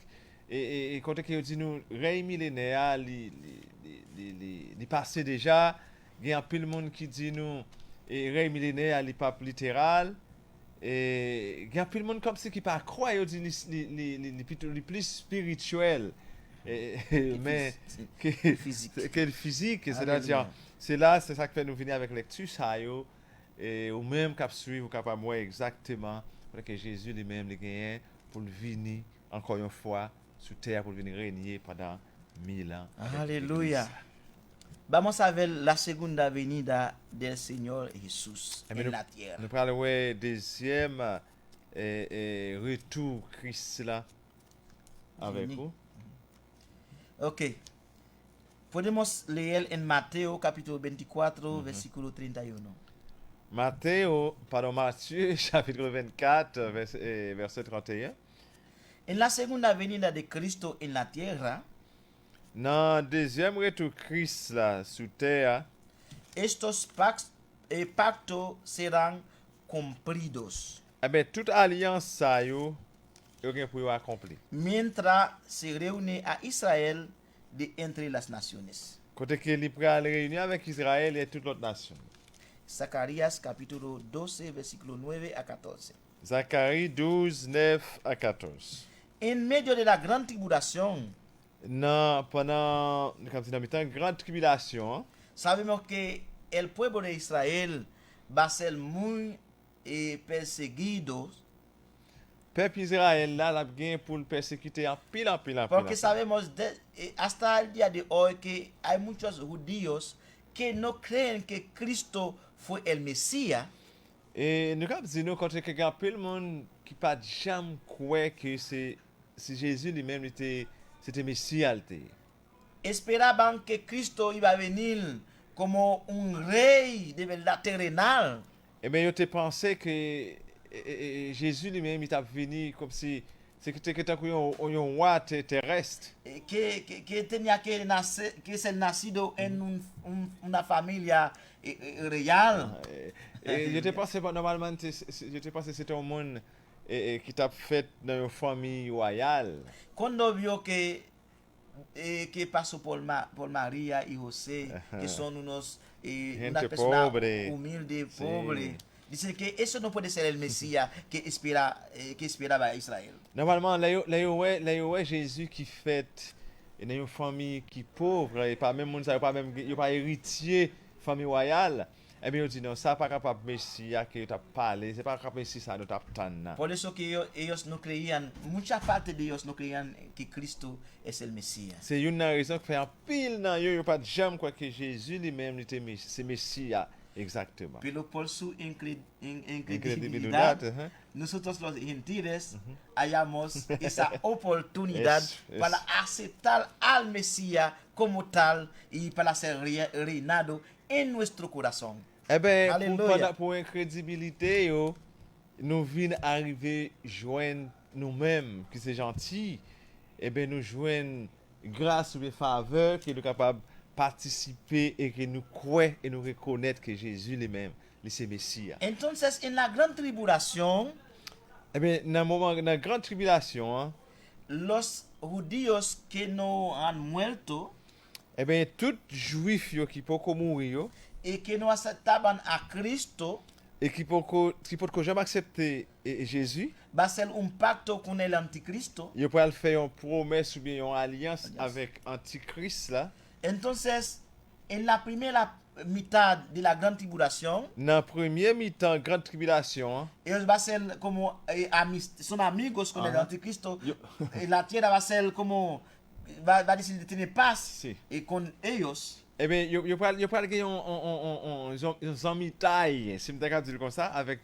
et quand il dit nous règne millénaire li passé déjà, il y a un pile de monde qui dit nous et règne millénaire li pas littéral et il y a un pile de monde comme ça qui pas croire il dit li plus spirituel mais que physique, c'est-à-dire c'est ça qui fait nous venir avec lecture ça yo et ou même cap suivre capable voir exactement que Jésus lui-même il gagne pour venir encore une fois sur terre pour venir régner pendant 1000 ans. Aleluya. Vamos a ver la segunda venida del Señor Jesús en la tierra. Nous parlons ouais deuxième retour Christ là avec vous. Ok. Podemos leer en Mateo capítulo 24, versículo 31. Matthieu chapitre 24, verset 31. En la segunda venida de Cristo en la tierra, Dans deuxième retour Christ là sur terre, estos pactos serán cumplidos eh ben toute alliance ça yo gen pour accomplir. mientras se reúne a Israel de entre las naciones. Côté que li pral réunir avec Israël et toute l'autre nation. Zacarías capítulo 12, versículo 9 a 14. Zacharie 12, 9 à 14. En medio de la gran tribulación, Non, pendant comme dans une grande tribulation, hein, sabemos que el pueblo de Israel va a ser muy perseguido, peuple Israël là l'a gain pour le persécuter en pile en pile en pile. porque sabemos hasta el día de hoy que hay muchos judíos que no creen que Cristo fue el Mesías. Et nous cap dire nous quand que grand pile monde qui pas jamais croire que c'est Jésus lui-même c'était Messie alté. Esperaban que Cristo iba a venir como un rey de verdad terrenal. Eh bien, yo te pensé que Jésus lui-même il a venu comme si c'était que un roi terrestre. Que tenía que ser nacido en una familia real. Et je te pensé normalement je te pensé c'était un monde qui t'a fait dans une famille royale. Cuando vio que pasó por María y José, que son una persona humilde, pobre, dice que eso no puede ser el Mesías que esperaba a Israel. Normalement, là yo Jésus qui fait dans une famille qui pauvre et pas même monde ça pas même yo pas héritier famille royale. Eh bien, on dit non, ça pas capable Messie que tu as parlé, c'est pas capable Messie ça nous t'attend. Por eso que ellos no creían, mucha parte de ellos no creían que Cristo es el Mesías. C'est une raison que fait un pile dans yo pas jamais quoi que Jésus lui-même était c'est Messie exactement. Pero por su incredibilidad, nosotros los gentiles hallamos esa oportunidad para aceptar al Mesías como tal y para ser reinado en nuestro corazón. Eh bien, pour incrédibilité, nous venons arriver joindre nous-mêmes, qui c'est gentil, eh bien, nous joignons grâce ou faveur qui est capable de participer et que nous croyons et nous reconnaître que Jésus lui-même, c'est Messie. Entonces, en la gran tribulación, Eh bien, dans la grande tribulation, hein, los judíos que no han muerto eh bien, tout juif yo qui peut mourir y que no aceptaban a Cristo, et qui peut jamais accepter Jésus, va a ser un pacto con el anticristo. il peut faire une promesse ou bien une alliance avec Antichrist là. Entonces, en la primera mitad de la gran tribulación, Dans le premier mi-temps, grande tribulation, hein, ellos va a ser como son amigos con el Ajá. anticristo. Yo- Y la tierra va a ser como, va a decir de tener paz Sí. con ellos. eh bien, il peut gagner un amitié, si je peux dire comme ça, avec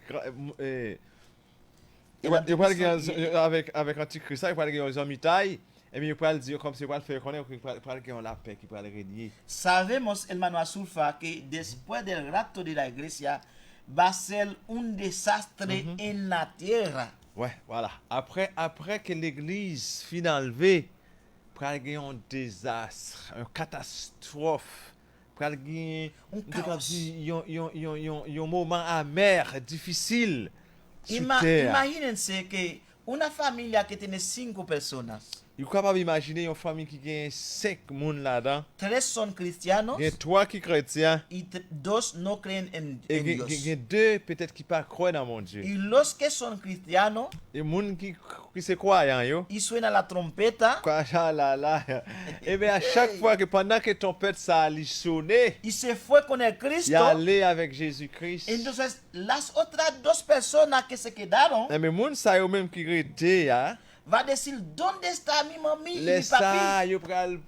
il peut gagner avec Antichrist, il peut gagner un amitié. Et bien, il peut dire comme si il peut faire connaître qu'il peut gagner la paix, qu'il peut régner. Sabemos, hermano Azulfa, que después del rapto de la iglesia va a ser un desastre en la tierra. Ouais, voilà. Après que l'église finit enlevée, pour gagner un désastre, une catastrophe, pour gagner Un chaos. un moment amer, difficile sur terre. Imagínense que una familia que tiene 5 personas, Il est capable d'imaginer une famille qui gagne 5 personnes là-dedans. 3 son cristianos Il y a 3 qui sont chrétiens y 2 no creen en et en il Dios. y a 2 peut-être qui ne croient pas dans mon Dieu. Y los que son cristianos Et les gens qui se croient, yo. y suena la trompeta Quoi, ah là là. Et bien à chaque fois que pendant que ton père ça allait sonner, y se fue con el il Cristo, allait avec Jésus-Christ. entonces las otras 2 personas que se quedaron Mais les gens ça yo même qui étaient, hein. va a decir, ¿dónde está mi mami y mi Les papi? ça, yo pral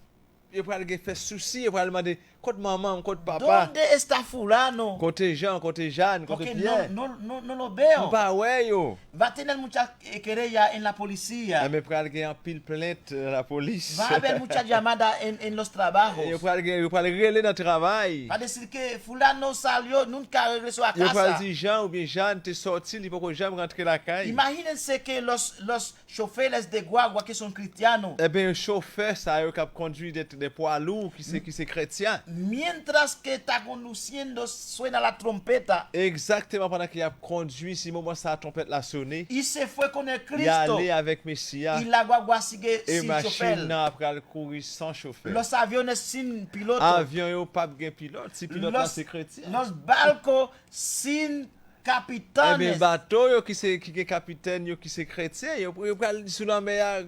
faire souci, yo pral demander côté maman, côté papa, ¿Dónde está fulano? côté Jean, côté Jeanne, côté Porque Pierre. no lo veo. Pas ouais yo. Va a tener muchas querellas en la Ah, policía. mais pral gagner en pile plainte à la police. Va a haber muchas llamadas en los trabajos. Yo pral relever dans le travail. Va a decir que fulano salió, nunca regresó a Yo pral casa. dire Jean ou bien Jeanne t'es sorti, il faut que jamais rentrer la caille. Imagínense que los choferes de guagua que son cristianos, Eh bien, un chauffeur, ça a conduit des poids lourds qui sont chrétiens. mientras que está conduciendo, suena la trompeta Exactement pendant qu'il a conduit, si moment ça trompette la sonné, y se fue con el il Cristo. allait avec Messia Y la guagua sigue et sin machine chofer. nan après le courir sans chauffeur. Los aviones sin piloto. Avion yo pas gen pilote, si pilote là c'est chrétien. Los barcos sin Eh bien, capitanes. bateau yo qui gen capitaine yo qui c'est chrétien, yo pral sous la mer.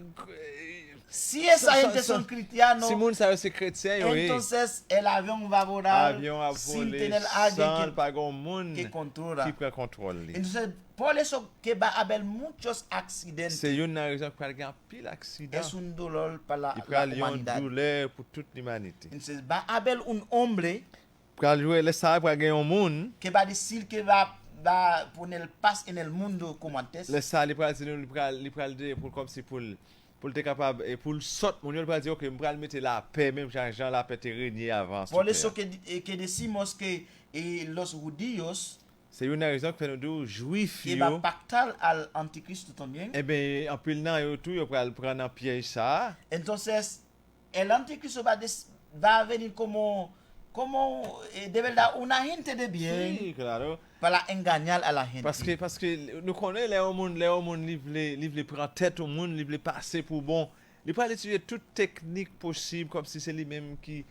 Si esa gente son cristianos, Si moun sa c'est chrétien yo, entonces el avión va a volar avion a sin volé tener sans alguien pas gon moun que controla. qui prend contrôle. Entonces, por eso que va a haber muchos accidentes. C'est une raison pour qu'il y a pile accident. Es un dolor para Il la peut y humanidad. une douleur pour toute l'humanité. Entonces, va a haber un hombre Pour jouer les ça pour gagner un monde, que va a decir que va a poner paz en el mundo como antes. les ça il pral dire pour comme si pour être capable et pour le saut mon Dieu pral dire OK, me pral mettre la paix même Jean la paix te régner avant. Por eso que decimos que los judíos C'est une raison que fait nous dire juifs que va a yo. pactar al anticristo también. Eh ben en pile nan yo tout yo pral prendre en piège ça. Entonces, el anticristo va a venir como de verdad una gente de bien Oui, claro. para engañar a la gente. Parce que nous connaissons les hommes livre prend tête au monde, livre passer pour bon. Il peut utiliser toute technique possible comme si c'est lui-même qui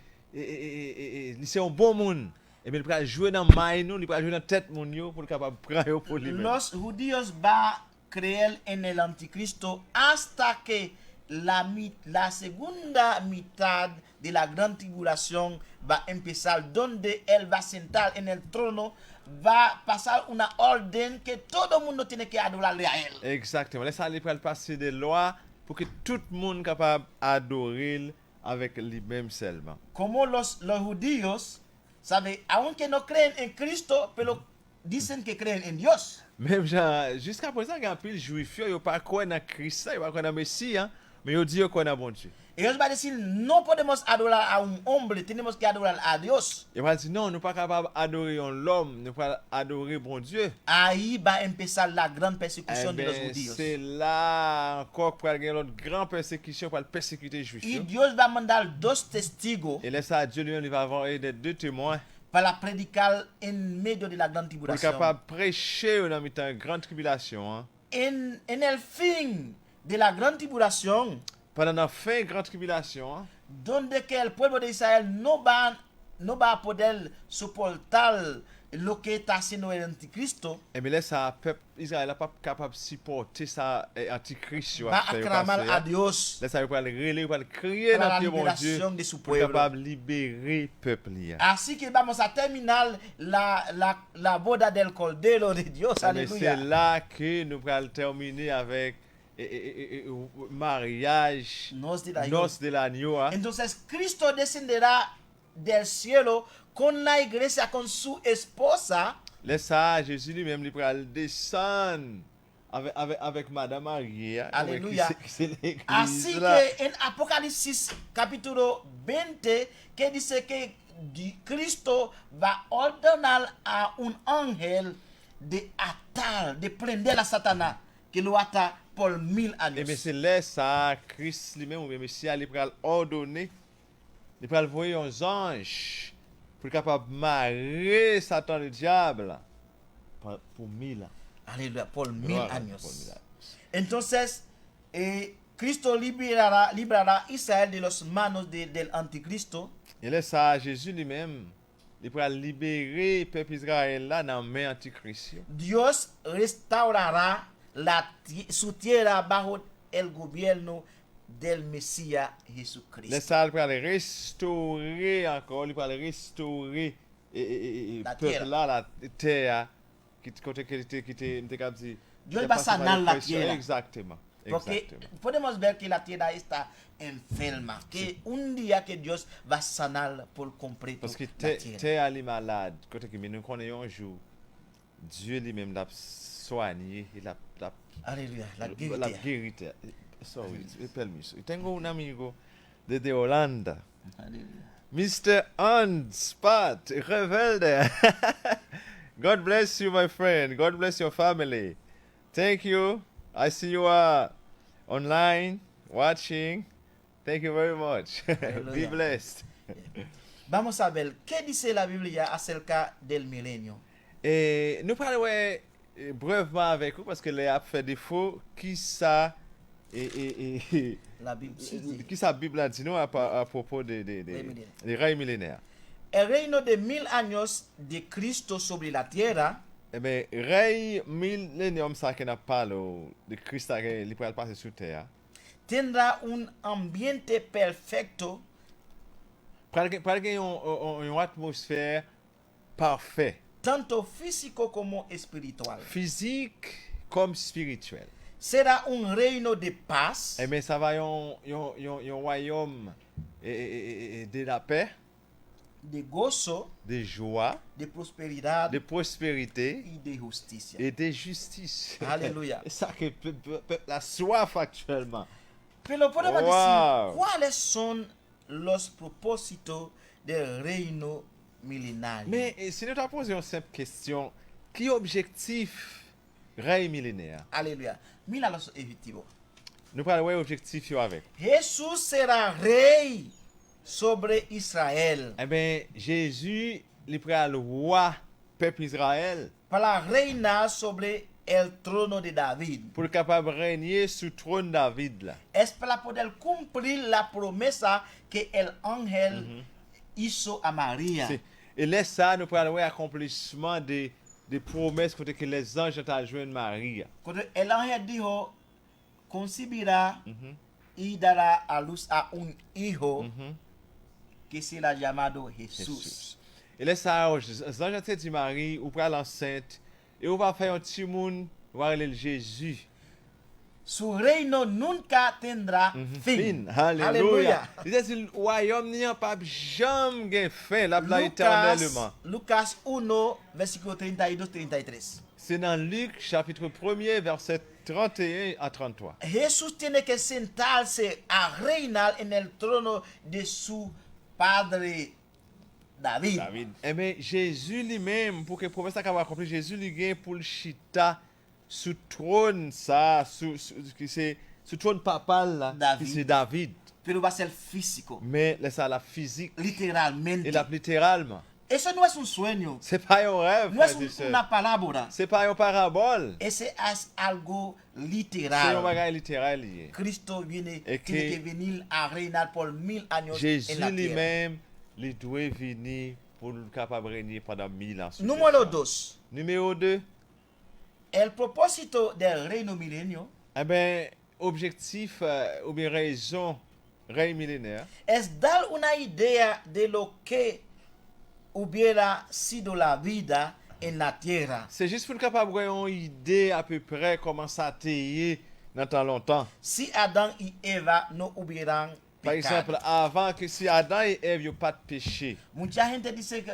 c'est un bon monde. Et bien il peut jouer dans main nous, il peut jouer dans tête mon yo pour capable prendre pour lui-même. Los judíos va a creer en el anticristo hasta que la segunda mitad de la gran tribulación va a empezar, donde él va a sentar en el trono, va a pasar una orden que todo el mundo tiene que adorarle a él. Exactement. Laisse aller pour passer des lois pour que tout le monde capable adorer avec lui-même seulement. Como los judíos, ¿sabe? Aunque no creen en Cristo, pero dicen que creen en Dios. Même genre, jusqu'à présent, il y a un pile juif, il n'y a pas quoi dans Christ, il n'y a pas quoi dans Messie, hein, mais il dit qu'il y a bon Dieu. Ellos van a decir, no podemos adorar a un hombre, tenemos que adorar a Dios. Il va dire non, nous pas capable d'adorer l'homme, nous pas adorer bon Dieu. Ahí va a empezar la gran Eh persecución de los ben, judíos. c'est là encore pour gagner l'autre grande persécution pour persécuter les juifs. Y Dios va a mandar dos testigos Et là, ça, Dieu lui-même il va avoir des deux témoins para predicar en medio de la gran pour être tribulación. capable de prêcher dans une grande tribulation. Hein. En el fin de la gran tribulación, Pendant la fin de la grande tribulation, hein, donde que el pueblo de Israel no va a poder soportar lo que está haciendo el anticristo, et bien là, ça, peuple Israël n'est pas capable de supporter ça, antichrist. va a clamar a Dios Là, ça va le relais, va le crier para dans la le bon Dieu liberación de su pour pueblo. capable de libérer le peuple. Así que vamos a terminar la boda del Cordero de Dios. Mais c'est Aleluya. là que nous allons terminer avec mariage, Nos de la noces de l'agneau. Hein. Entonces Cristo descenderá del cielo con la iglesia, con su esposa. Là, ça, Jésus lui-même, il va descendre avec Madame Marie. Hein, Aleluya. qui c'est l'église. Así Là. que en Apocalipsis capítulo 20, que dice que Cristo va a ordenar a un ángel de atar, de prender a Satanás, que lo ata por 1000 Et bien, años. c'est là, ça, Christ lui-même, ou bien Messie, il va ordonner, il va envoyer un ange pour être capable de marier Satan le diable pour 1000 ans. Aleluya, por 1000 Voilà, pour años. 1000 ans. Entonces, Cristo librará a Israel de las manos del anticristo. Et là, ça, Jésus lui-même, il va libérer le peuple Israël là dans la main antichrist. Dios restaurará su tierra bajo el gobierno del Mesías Là, Jesucristo. ça, il va restaurer encore, il va restaurer La le peuple terre. là, la terre, qui était comme si. Dios va a sanar la tierra. Exactement. Porque Exactement. podemos ver que la tierra está enferma, que un día que Dios va a sanar por completo Parce que la tierra. terre est malade. Quand nous connaissons un jour, Dieu lui-même l'a soigné, il l'a Aleluya, la la guerra. guéri. Sorry, permiso. Tengo un amigo desde Holanda, Aleluya. Mr. Hans Pat Revelde. God bless you, my friend. God bless your family. Thank you. I see you are online watching. Thank you very much. Be Hallelujah. blessed. Vamos a ver qué dice la Biblia acerca del milenio. Et nous parlons brièvement avec vous parce que les a fait défaut qui ça La Biblia dice, qui ça Bible a dit nous à propos millénaires. des règnes millénaires. el reino de 1000 años de Cristo sobre la tierra Eh bien, règne millénium ça qu'on a parlé de Christ qui pourrait passer sur terre. tendrá un ambiente perfecto Pour gagner une atmosphère parfaite, tanto físico como espiritual. physique comme spirituelle. Será un reino de paz, Eh bien, ça va un royaume de la paix, de gozo, de joie, de prosperidad de prospérité y de justicia. et de justice. Alléluia. C'est ça que la soif actuellement. Pero podemos Wow. decir, ¿cuáles son los propósitos del reino milenario? Mais si nous t'avons posé une simple question, qui est l'objectif règne millénaire? Aleluya. Mira los objetivos. Nous parlons de l'objectif avec. Jesús será rey sobre Israel Eh bien, Jésus, il prend le roi peuple Israël para reinar sobre el trono de David. pour être capable de régner sur le trône de David. Là. Es para poder cumplir la promesa que el ángel hizo a María. Et là, ça, nous parlons de l'accomplissement des promesses que les anges ont joué de Marie. Cuando el ángel dijo, concebirá y dará a luz a un hijo que será llamado Jesús. Et là, ça, les anges ont dit Marie, ou prend l'enceinte, et on va faire un petit monde, on va aller le Jésus. Su reino nunca tendrá fin. Alléluia. Il dit, le royaume n'a pas jamais fin, la éternellement. Lucas 1, versículo 32-33. C'est dans Luc chapitre 1er, verset 31 à 33. Jesús tiene que sentarse a reinar en el trono de su padre David. David. Eh bien, Jésus lui-même, pour que le promesse soit accomplie, Jésus lui pour le chita sous trône, ça, sous trône papal, là, David. qui c'est David. Pero va a ser físico, Mais ça, la physique, literalmente. et la littéralement. Eso no es un sueño, C'est pas un rêve, no es frères et sœurs. una parábola, C'est pas une parabole. ese es algo C'est un literal. bagage littéral lié. Cristo viene, Et tiene que que venir a reinar por 1000 años Jésus en la tierra. lui-même, il doit venir pour le capable de régner pendant 1000 ans. sur cette Número terre. 2. Numéro 2. El propósito del reino milenio Eh bien, objectif ou bien raison, règne millénaire, es dar una idea de lo que hubiera sido la vida en la tierra c'est juste pour le capable d'avoir une idée à peu près comment ça a été dans tant longtemps. si Adán y Eva no hubieran Par pecado. exemple, avant que si Adam et Ève n'ont pas de péché, Mucha gente dice que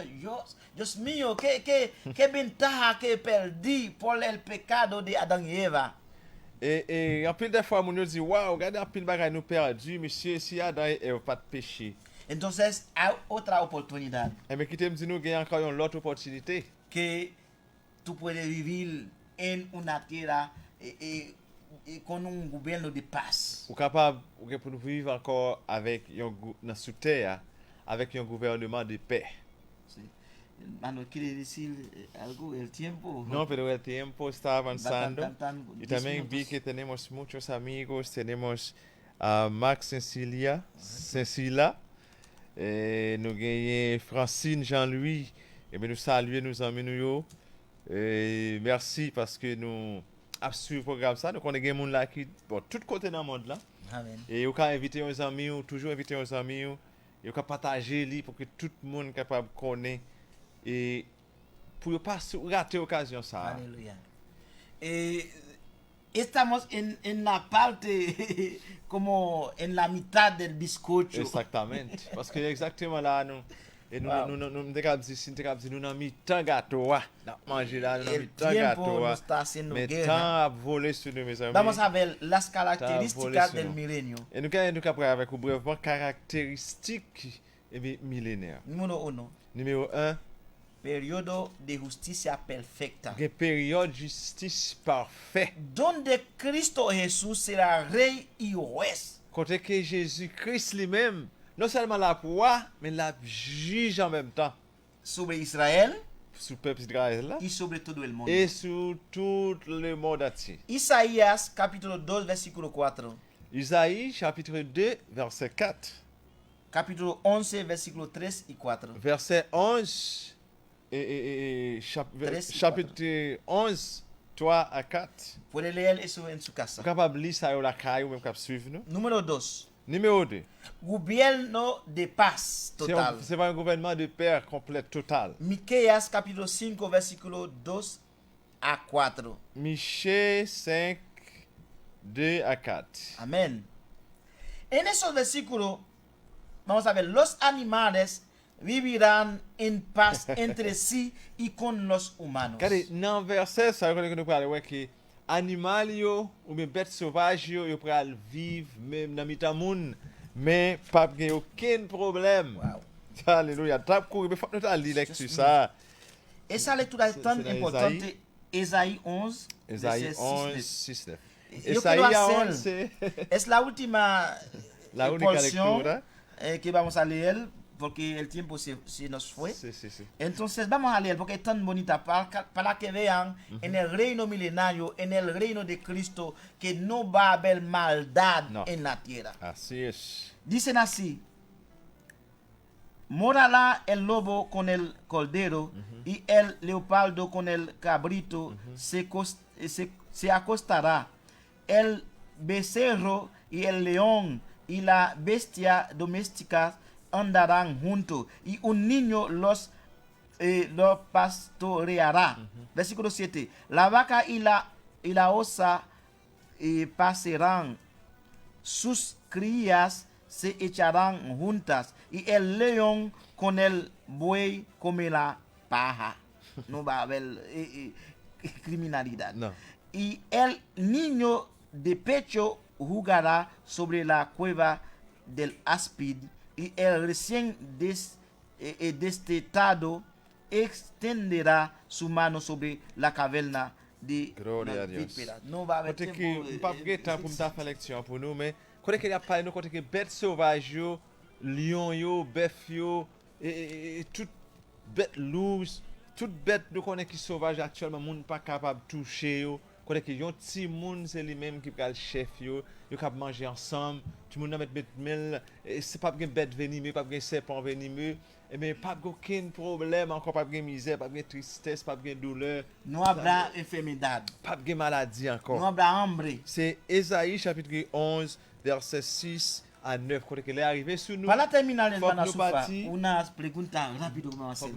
Dios mío, qué ventaja que perdí por el pecado de Adán y Eva. et en pile de fois, on nous dit, waouh, regardez en pile de bagages nous perdu, monsieur, si Adam et Ève n'ont pas de péché. Entonces hay otra oportunidad Eh bien, quittez me dire, nous gagnons encore une autre opportunité. que tú puedes vivir en una tierra con un gobierno de paz. Ou capable, ou pour nous vivre encore avec dans sous terre, avec un gouvernement de paix. Sí. Hermano, ¿quiere decir algo? El tiempo. No, pero el tiempo está avanzando. Tan Y también vi que tenemos muchos amigos. Tenemos a Max Cecilia, nous gagnons Francine Jean-Louis. Et bien nous saluons nos amis nous. Merci parce que nous avons suivi le programme ça. Donc on a des gens là qui bon tout côté dans le monde là. Amen. Et vous pouvez inviter nos amis, toujours inviter nos amis. Et vous pouvez partager lui pour que tout le monde soit capable de connaître. Et pour ne pas rater l'occasion ça. Aleluya. Estamos en la parte como en la mitad del bizcocho. Exactamente. Parce que exactement là, nous, et nous, Wow. nous avons mis tant gâteau, nous manger là, nous avons mis El tant tiempo gâteau, nos está haciendo mais guerra. tant à voler sur nous, mes amis. Vamos a ver las características Está del volé milenio. Et nous allons nous avec vous brièvement caractéristiques millénaires. Número 1. Numéro 1, Periodo de justicia perfecta. une période justice parfaite. Donde Cristo Jesús será rey y juez. Côté que Jésus-Christ lui-même, non seulement la foi, mais la juge en même temps. Sobre Israel Sous le peuple d'Israël là. y sobre todo el mundo. Et sur tout le monde entier. Isaías capítulo 2 versículo 4. Isaïe chapitre 2 verset 4. Capítulo 11 versículo 3 y 4. Verset 11 Tres y chapitre 11 3 à 4. Puede leer eso en su Vous casa. êtes capable de lire ça au la caille ou même capable de suivre nous. Número 2. Numéro 2. Gobierno de paz total. C'est pas un gouvernement de paix complet total. Miqueas capítulo 5 versículo 2 a 4. Michée 5 2 à 4. Amén. En esos versículos, vamos a ver, los animales vivirán en paz entre sí y con los humanos. Regardez, dans verset ça que nous parlons ouais que animal yo ou bien bête sauvage yo pral vivre même dans mitan moun mais pas gen aucun problème. Wow. Alléluia. Tap courir mais faut nous lire lecture ça. Esa lectura es tan C'est dans importante. Isaías 11, Esaïe verset 11 6. 6 9. Yo Esaïe quiero hacer- 11 c'est Es la última la única porción lectura. que vamos a leer porque el tiempo se nos fue. Sí. Entonces vamos a leer porque es tan bonita para que vean en el reino milenario, en el reino de Cristo, que no va a haber maldad No. en la tierra. Así es. Dicen así: morará el lobo con el cordero y el leopardo con el cabrito, se acostará el becerro y el león y la bestia doméstica andarán juntos y un niño los pastoreará. Versículo 7. La vaca y la osa pasarán, sus crías se echarán juntas y el león con el buey comerá paja. No va a haber criminalidad. No. Y el niño de pecho jugará sobre la cueva del áspid y el recién destetado extenderá su mano sobre la caverna de Gloria la a Dios. víspera. No va a haber Côté tiempo, que pas de temps pour me faire lection pour nous mais côté que y a parlé nous côté que bête sauvage yo, lion yo, bœuf yo et toute bête loose, toute bête nous connaît qui sauvage actuellement moun pas capable toucher yo. Côté que yon ti moun c'est lui même qui pral chef yo cap manger ensemble, tout moun nan met mel, c'est pas gen bête venimeux, pas gen serpent venimeux. Mais pas aucun problème, encore pas de misère, pas de tristesse, pas de douleur. No habrá enfermedad. Pas de maladie encore. No habrá hambre. C'est Ésaïe chapitre 11, verset 6 à 9. Quand il est arrivé sur nous, Para terminar, faut que hermana nous Sufa, parti, una pregunta rápido, faut que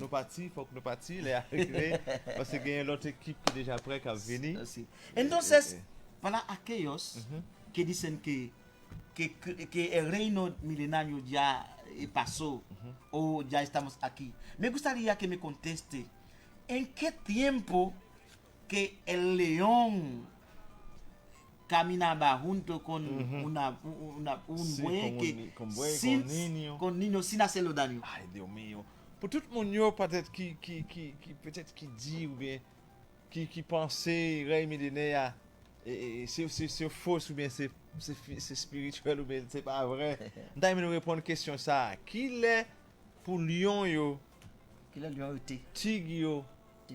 nous parti, il est arrivé, parce qu'il y a une autre équipe qui est déjà prête à venir. Sí. Entonces, para aquellos que dicen que el reino milenario ya pasó o ya estamos aquí, me gustaría que me conteste en qué tiempo que el león caminaba junto con un Sí, buey con buey, sin, con niño. con niños sin hacerlo daño. Ay, Dios mío. Pour tout le monde, peut-être qui peut-être qui dit ou bien qui pensait règne millénaire, c'est faux ou bien c'est spirituel ou bien c'est pas vrai. D'ailleurs, nous répondre à question ça. Qui est pour lion yo, Qu'il a lion été. tigre yo,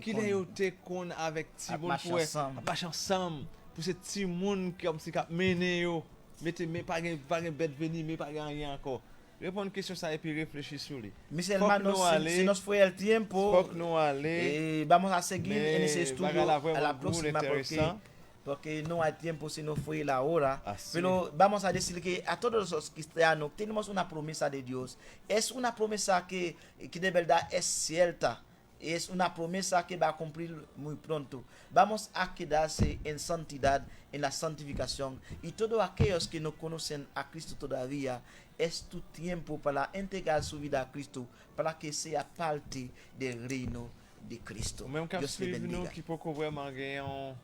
qui est yo te kon avec ti A moun marche pour ensemble. marche ensemble pour ce petit moun comme si cap mené yo. Mettez mais pas gen bête venir mais pas gen rien encore. Répondre à question ça et puis réfléchir sur lui. Mis Faut que hermanos, nous aller. si nos fue el tiempo, Faut que nous aller. vamos a seguir en ese Mais estudio bagala a vraiment la cool, próxima intéressant. porque no hay tiempo si no fue la hora. Así. Pero vamos a decir que a todos los cristianos tenemos una promesa de Dios. Es una promesa que de verdad es cierta. Es una promesa que va a cumplir muy pronto. Vamos a quedarse en santidad, en la santificación. Y todos aquellos que no conocen a Cristo todavía, es tu tiempo para entregar su vida a Cristo, para que sea parte del reino de Cristo. Ou même quand Dios le suivre nous bendiga. qui peut vraiment gagner en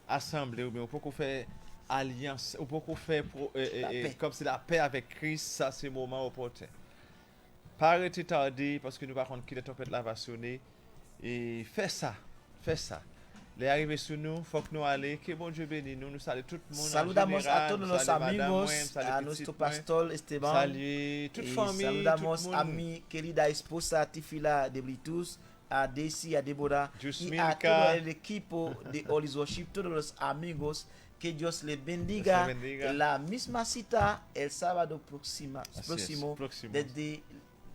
assemblée ou bien on peut faire alliance ou peut faire paix. comme c'est la paix avec Christ, ça c'est le moment opportun. Pas arrêter tarder parce que nous par contre qui la tempête là va sonner et fais ça. Les arrivés sur nous, faut que nous aller, que bon Dieu bénisse nous, nous saluons tout le monde. Saludamos en a général, todos nous los saluons madame amigos, Moem, saluons a petite nuestro Moem, pastor Esteban. saluons toute Y famille, saludamos tout le a monde. mi querida esposa Tifila de Blitus, a Daisy, a Deborah y a Yusmilka. todo el equipo de Holy Worship, todos los amigos. Que Dios les bendiga. Dios les bendiga. La misma cita el sábado próximo, próximo. desde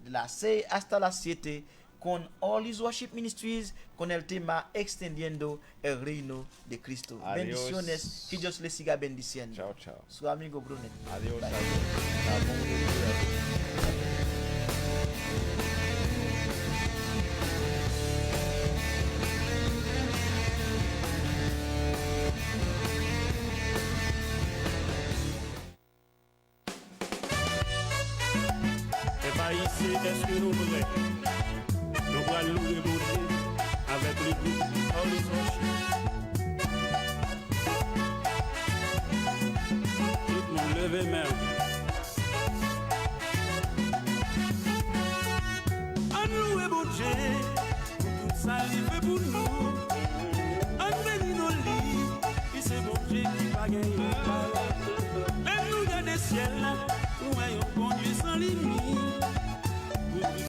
las 6 hasta las 7 con All is Worship Ministries con el tema Extendiendo el Reino de Cristo. Adiós. Bendiciones, que Dios les siga bendiciendo. Chao, chao. Su amigo Brunet. Adiós. Bye. Et pas ici, qu'est-ce que nous voulons? Nous allons louer mon Dieu avec l'église Holy Worship. Tout le monde levez main.